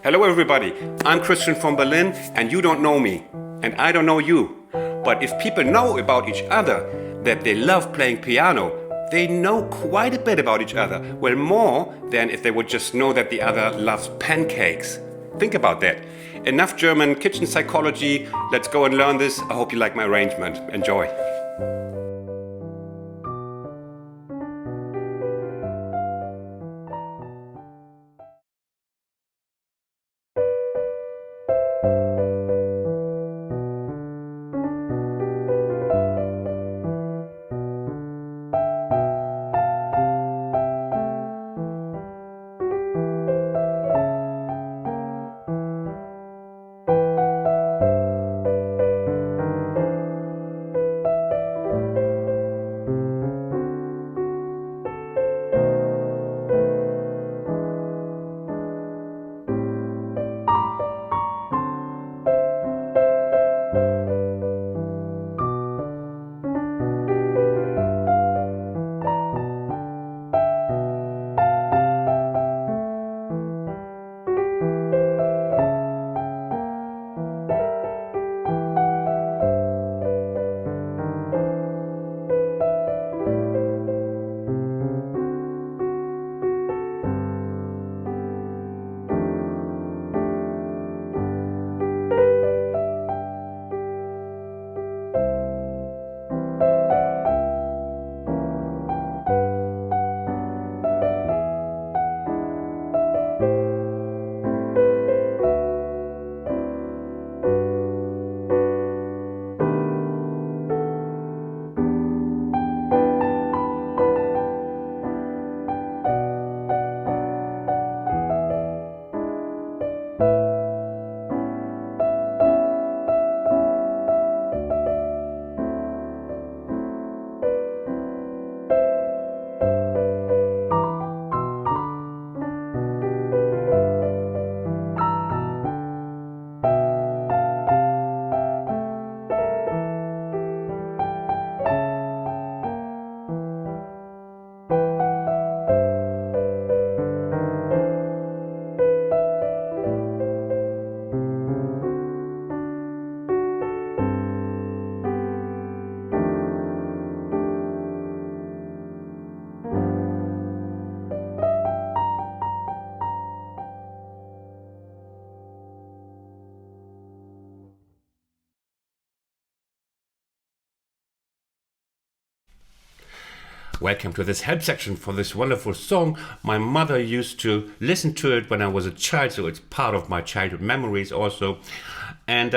Hello everybody, I'm Christian from Berlin and you don't know me and I don't know you. But if people know about each other that they love playing piano, they know quite a bit about each other. Well, more than if they would just know that the other loves pancakes. Think about that. Enough German kitchen psychology. Let's go and learn this. I hope you like my arrangement. Enjoy. Welcome to this help section for this wonderful song. My mother used to listen to it when I was a child, so it's part of my childhood memories also. And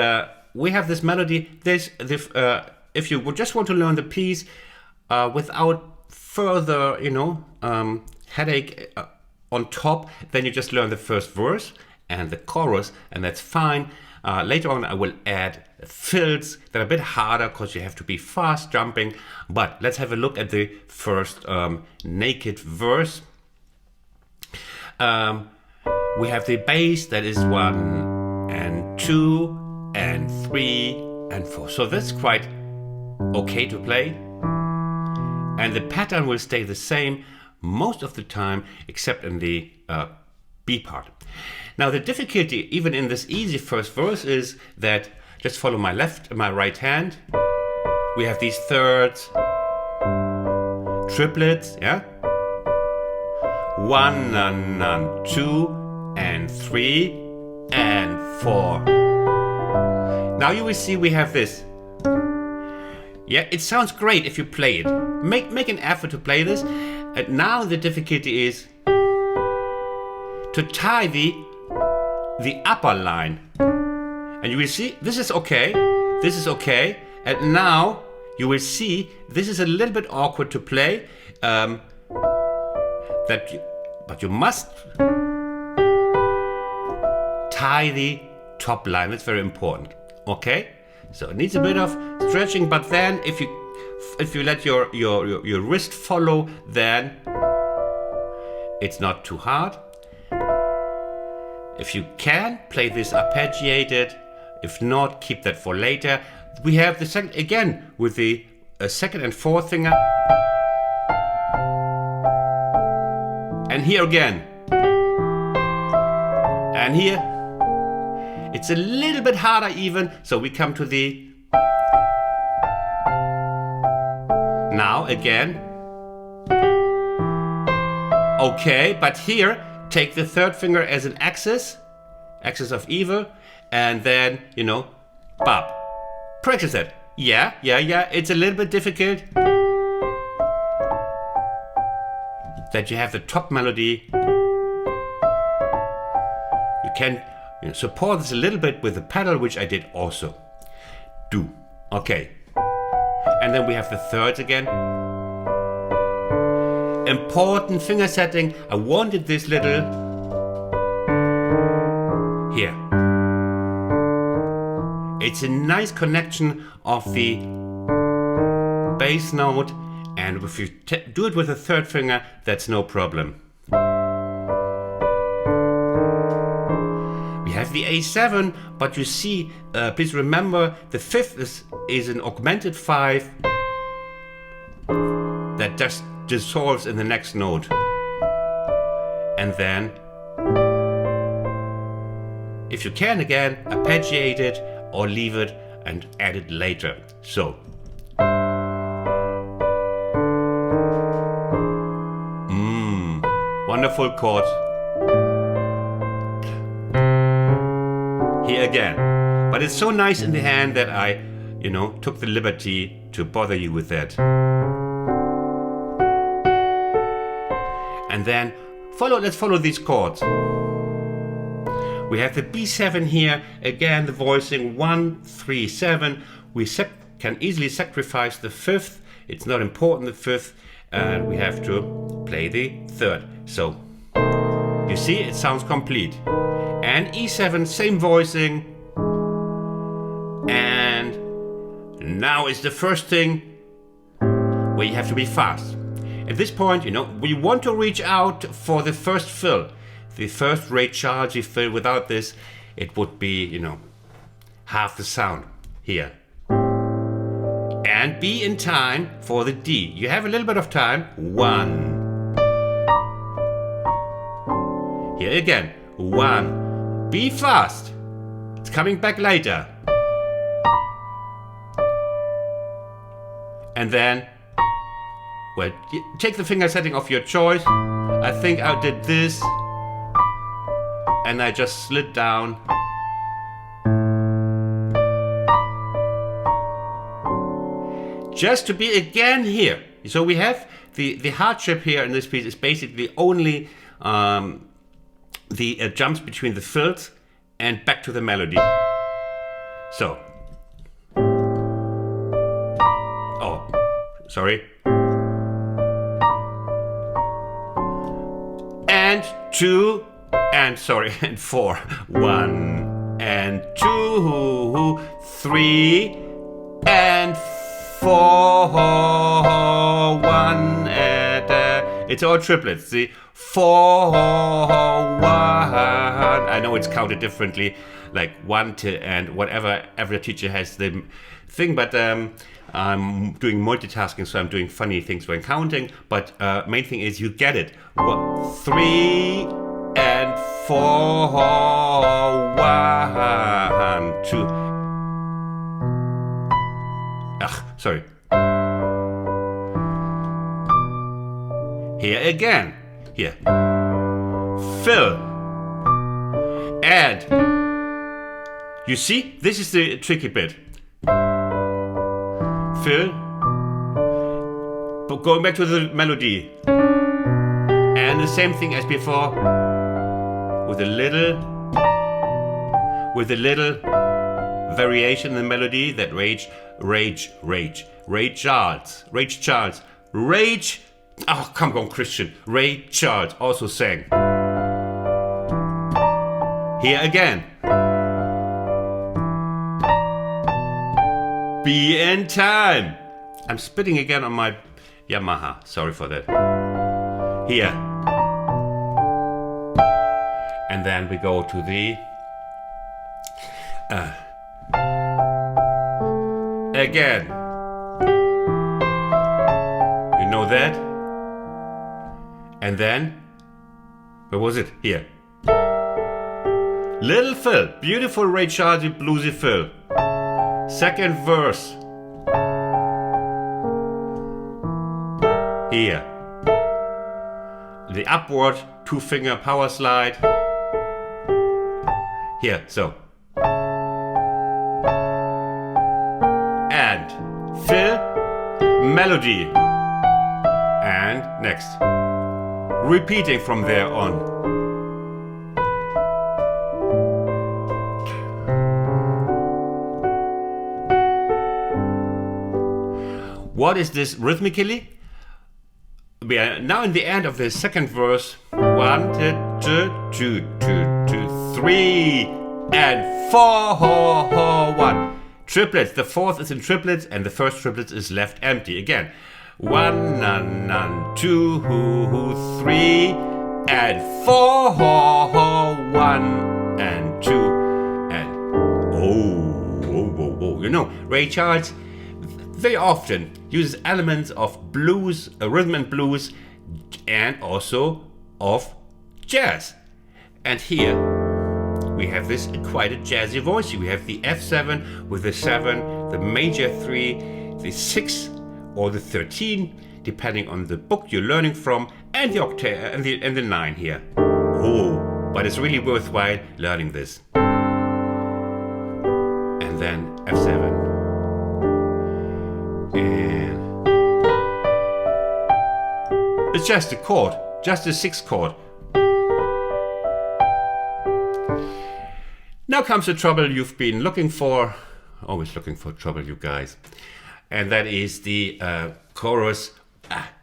we have this melody. If you would just want to learn the piece without further, headache on top, then you just learn the first verse and the chorus, and that's fine. Later on I will add fills that are a bit harder because you have to be fast jumping, but let's have a look at the first naked verse. We have the bass that is 1 and 2 and 3 and 4, so that's quite okay to play, and the pattern will stay the same most of the time except in the B part. Now the difficulty even in this easy first verse is that just follow my right hand. We have these thirds, triplets, yeah? 1 and 2 and 3 and 4. Now you will see we have this. Yeah, it sounds great if you play it. Make an effort to play this. And now the difficulty is to tie the upper line. And you will see this is okay. This is okay. And now you will see this is a little bit awkward to play. But you must tie the top line. That's very important. Okay? So it needs a bit of stretching, but then if you let your wrist follow, then it's not too hard. If you can, play this arpeggiated. If not, keep that for later. We have the second again with the second and fourth finger. And here again. And here. It's a little bit harder even, so we come to the... Now again. Okay, but here, take the third finger as an axis of evil, and then, you know, bop. Practice it. Yeah, it's a little bit difficult. That you have the top melody. You can support this a little bit with the pedal, which I did also. Do. Okay. And then we have the thirds again. Important finger setting. I wanted this little here. It's a nice connection of the bass note, and if you do it with the third finger, that's no problem. We have the A7, but you see, please remember, the fifth is an augmented 5 that just dissolves in the next note. And then, if you can again, arpeggiate it or leave it and add it later. So. Wonderful chord. Here again. But it's so nice in the hand that I, took the liberty to bother you with that. And then let's follow these chords. We have the B7 here, again the voicing 1, 3, 7. We can easily sacrifice the fifth, it's not important the fifth, and we have to play the third. So, you see, it sounds complete. And E7, same voicing. And now is the first thing where you have to be fast. At this point, we want to reach out for the first fill. The first Ray Charles fill. Without this, it would be, half the sound here. And be in time for the D. You have a little bit of time. 1. Here again. 1. Be fast. It's coming back later. And then, take the finger setting of your choice. I think I did this. And I just slid down. Just to be again here. So we have the hardship here in this piece is basically only the jumps between the fills and back to the melody. So. Oh, sorry. And 2. And 4. 1 and 2, 3 and 4. 1 and it's all triplets. See, 4, 1. I know it's counted differently, like 1 to and whatever. Every teacher has the thing, but I'm doing multitasking, so I'm doing funny things when counting. But main thing is you get it. 3. And 4, 1, 2. Sorry. Here again. Here. Fill. And you see, this is the tricky bit. Fill. But going back to the melody. And the same thing as before. With a little variation in the melody that oh, come on, Christian. Ray Charles also sang. Here again. Be in time. I'm spitting again on my Yamaha. Sorry for that. Here. And then we go to the again. You know that? And then where was it? Here. Little fill, beautiful Ray Charles bluesy fill. Second verse. Here. The upward 2-finger power slide. Here, so. And fill, melody. And next. Repeating from there on. What is this rhythmically? We are now in the end of the second verse. 1, 2, 3, and 4, 1. Triplets. The fourth is in triplets, and the first triplet is left empty. Again, 1, 2, 3, and 4, 1 and 2, and oh. You know, Ray Charles very often uses elements of blues, rhythm and blues, and also of jazz. And here we have this quite a jazzy voice. We have the F7 with the 7, the major 3, the 6 or the 13, depending on the book you're learning from, and the octave and the 9 here. Oh, but it's really worthwhile learning this. And then F7. And it's just a chord, just a 6 chord. Now comes the trouble you've been looking for, always looking for trouble, you guys. And that is the chorus.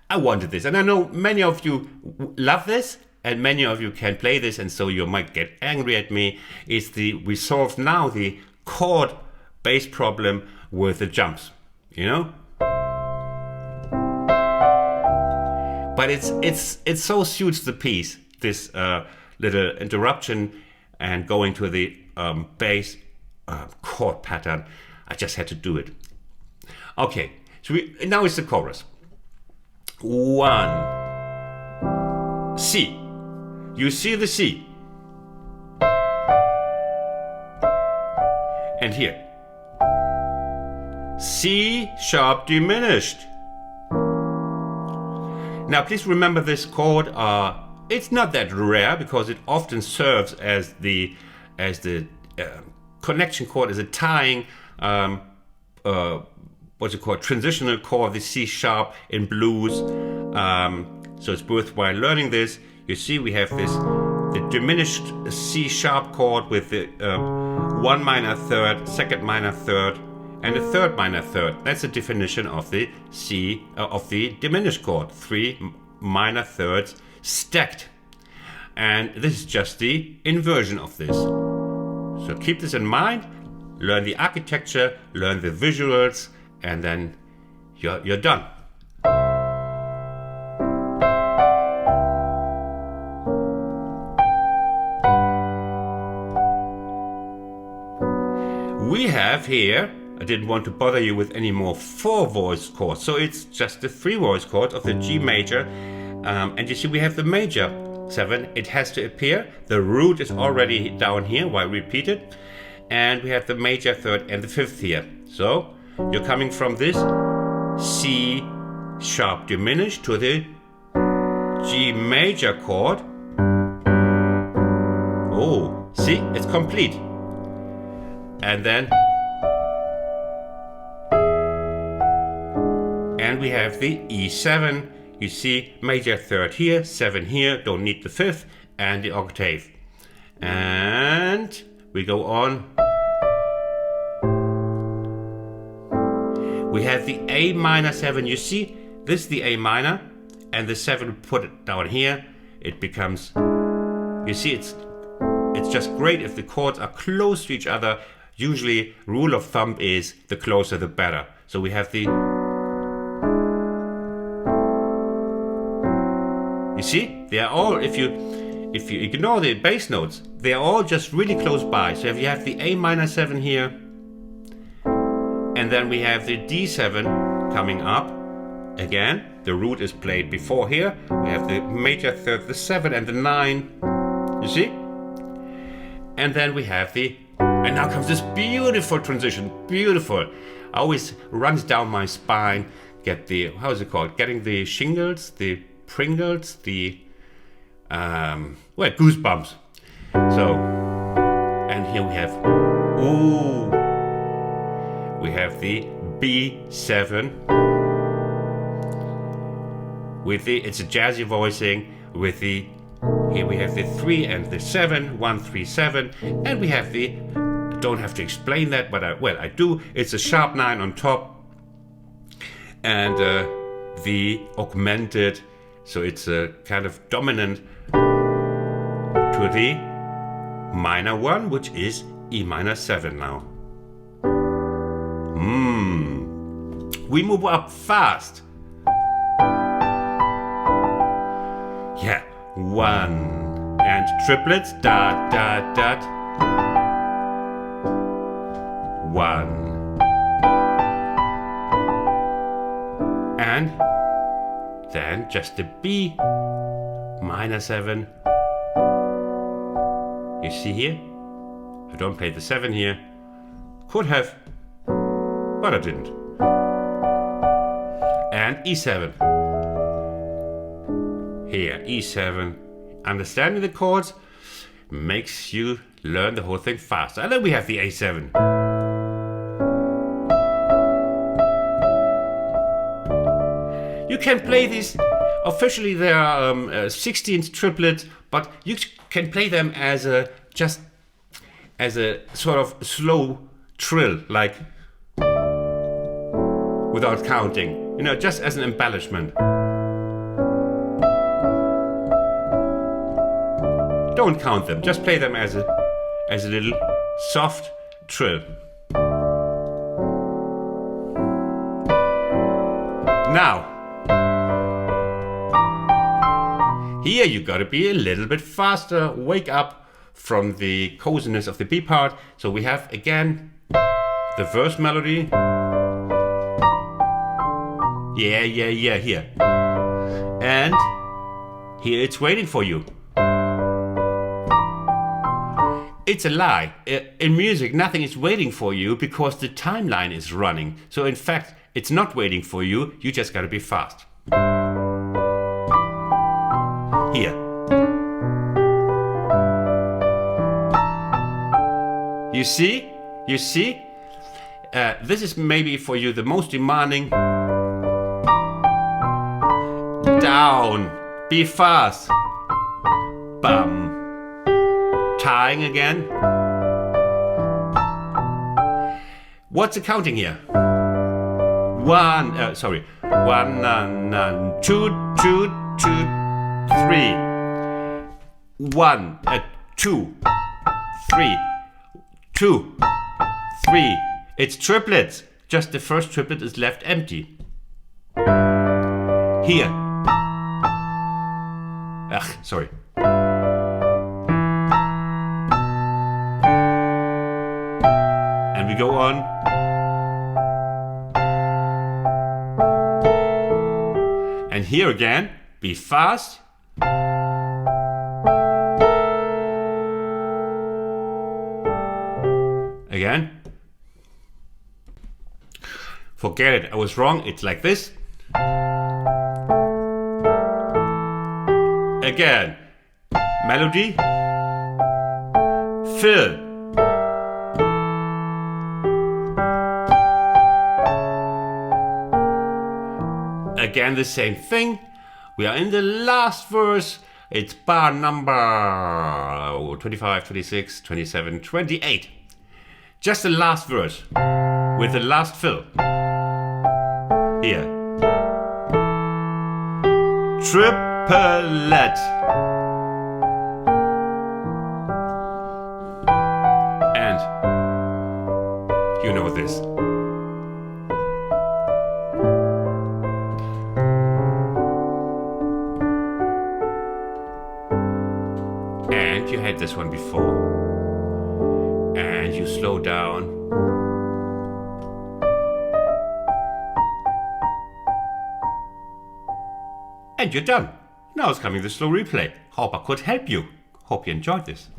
I wanted this, and I know many of you love this, and many of you can play this, and so you might get angry at me. We solved now the chord bass problem with the jumps, you know. But it so suits the piece, this little interruption and going to the bass chord pattern. I just had to do it. Okay, so now it's the chorus. 1, C. You see the C. And here. C sharp diminished. Now please remember this chord. It's not that rare because it often serves as the connection chord, as a tying what's it called, transitional chord, the C sharp in blues. So it's worthwhile learning this. You see we have the diminished C sharp chord with the 1 minor third, 2nd minor third, and a 3rd minor third. That's the definition of the C of the diminished chord. 3 minor thirds stacked. And this is just the inversion of this. So keep this in mind, learn the architecture, learn the visuals, and then you're done. We have here, I didn't want to bother you with any more 4-voice chords, so it's just the 3-voice chord of the G major. And you see we have the major 7, it has to appear. The root is already down here, why repeat it? And we have the major 3rd and the 5th here. So you're coming from this C sharp diminished to the G major chord. Oh, see, it's complete. And then we have the E7. You see major 3rd here, 7 here, don't need the 5th, and the octave. And we go on. We have the A minor 7. You see, this is the A minor, and the 7, put it down here. It becomes, you see, it's just great if the chords are close to each other. Usually, rule of thumb is the closer the better. So we have the, you see, they are all, if you ignore the bass notes, they are all just really close by. So if you have the A minor 7 here, and then we have the D7 coming up. Again, the root is played before here. We have the major 3rd, the 7 and the 9. You see? And then we have and now comes this beautiful transition, beautiful. Always runs down my spine, how is it called? Getting the shingles, the Pringles, goosebumps. So, and here we have the B7 it's a jazzy voicing with here we have the 3 and the 7, 1, 3, 7, and we have don't have to explain that, but I do. It's a sharp 9 on top, and the augmented, so it's a kind of dominant to the minor 1, which is E minor 7 now. We move up fast. Yeah, 1 and triplets, dot, dot, dot. 1 and then just a B minor 7. You see here? I don't play the 7 here. Could have, but I didn't. And E7. Here, E7. Understanding the chords makes you learn the whole thing faster. And then we have the A7. You can play these, officially they are 16th triplets, but you can play them as a sort of slow trill, like without counting, just as an embellishment. Don't count them, just play them as a little soft trill. Now, here you gotta be a little bit faster, wake up from the coziness of the B part. So we have again the verse melody. Yeah, here. And here it's waiting for you. It's a lie. In music, nothing is waiting for you because the timeline is running. So in fact, it's not waiting for you. You just gotta be fast. Here. You see? This is maybe for you the most demanding. Down. Be fast. Bum. Tying again. What's the counting here? 1, 2, 2, 2, 3. 1, 2, 3, 2, 3. It's triplets. Just the first triplet is left empty. Here. Sorry. And we go on. And here again, be fast. Again. Forget it, I was wrong, it's like this. Again. Melody. Fill. Again the same thing. We are in the last verse. It's bar number 25, 26, 27, 28. Just the last verse with the last fill. Here. Triplet. And you know this. And you had this one before. And you slow down. And you're done. Now it's coming the slow replay. Hope I could help you. Hope you enjoyed this.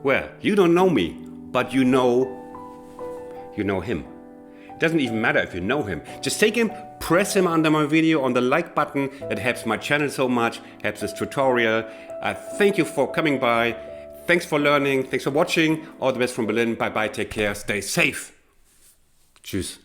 Well, you don't know me, but you know him. It doesn't even matter if you know him. Just take him, press him under my video on the like button. It helps my channel so much, helps this tutorial. Thank you for coming by. Thanks for learning. Thanks for watching. All the best from Berlin. Bye bye. Take care. Stay safe. Tschüss.